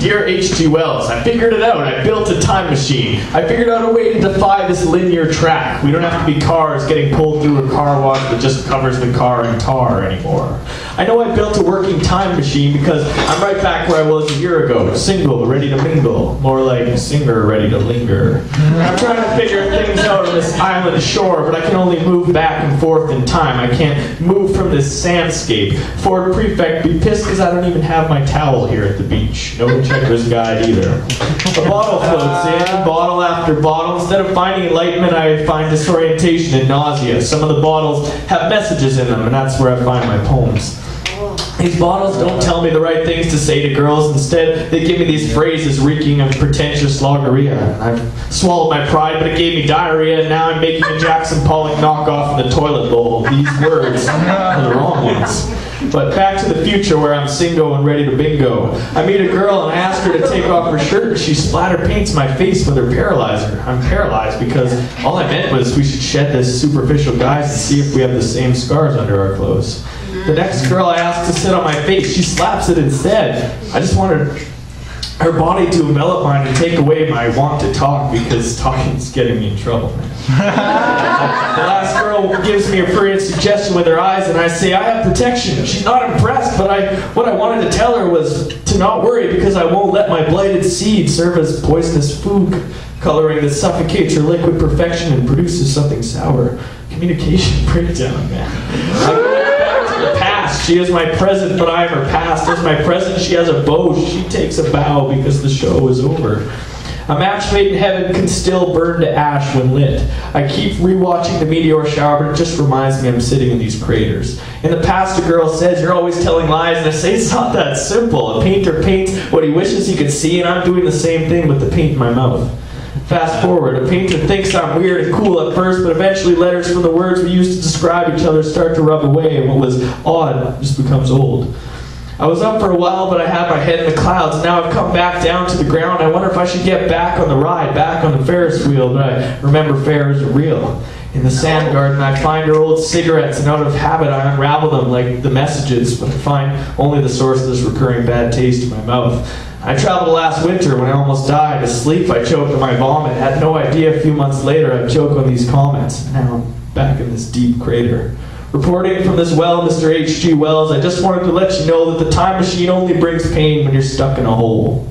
Dear H.G. Wells, I figured it out. I built a time machine. I figured out a way to defy this linear track. We don't have to be cars getting pulled through a car wash that just covers the car in tar anymore. I know I built a working time machine because I'm right back where I was a year ago. Single, ready to mingle. More like singer, ready to linger. I'm trying to figure things out on this island shore, but I can only move back and forth in time. I can't move from this sandscape. Ford Prefect be pissed because I don't even have my towel here at the beach. No checker's guide either. A bottle floats in, bottle after bottle. Instead of finding enlightenment, I find disorientation and nausea. Some of the bottles have messages in them, and that's where I find my poems. These bottles don't tell me the right things to say to girls. Instead, they give me these phrases reeking of pretentious logorrhea. I've swallowed my pride, but it gave me diarrhea, and now I'm making a Jackson Pollock knockoff in the toilet bowl. These words are the wrong ones. But back to the future where I'm single and ready to bingo. I meet a girl and I ask her to take off her shirt, and she splatter paints my face with her paralyzer. I'm paralyzed because all I meant was we should shed this superficial guise to see if we have the same scars under our clothes. The next girl I asked to sit on my face, she slaps it instead. I just wanted her body to envelop mine and take away my want to talk because talking's getting me in trouble. The last girl gives me a free suggestion with her eyes, and I say, I have protection. She's not impressed, but what I wanted to tell her was to not worry because I won't let my blighted seed serve as poisonous food coloring that suffocates her liquid perfection and produces something sour. Communication breakdown, man. The past. She is my present, but I am her past. As my present, she has a bow. She takes a bow because the show is over. A match made in heaven can still burn to ash when lit. I keep rewatching the Meteor shower, but it just reminds me I'm sitting in these craters. In the past, a girl says, you're always telling lies, and I say, it's not that simple. A painter paints what he wishes he could see, and I'm doing the same thing with the paint in my mouth. Fast forward, a painter thinks I'm weird and cool at first, but eventually letters from the words we used to describe each other start to rub away, and what was odd just becomes old. I was up for a while, but I had my head in the clouds, and now I've come back down to the ground. I wonder if I should get back on the ride, back on the Ferris wheel, but I remember Ferris are real. In the sand garden, I find her old cigarettes, and out of habit, I unravel them like the messages, but I find only the source of this recurring bad taste in my mouth. I traveled last winter when I almost died. Asleep, I choked on my vomit. Had no idea a few months later I'd choke on these comments. Now I'm back in this deep crater. Reporting from this well, Mr. H.G. Wells, I just wanted to let you know that the time machine only brings pain when you're stuck in a hole.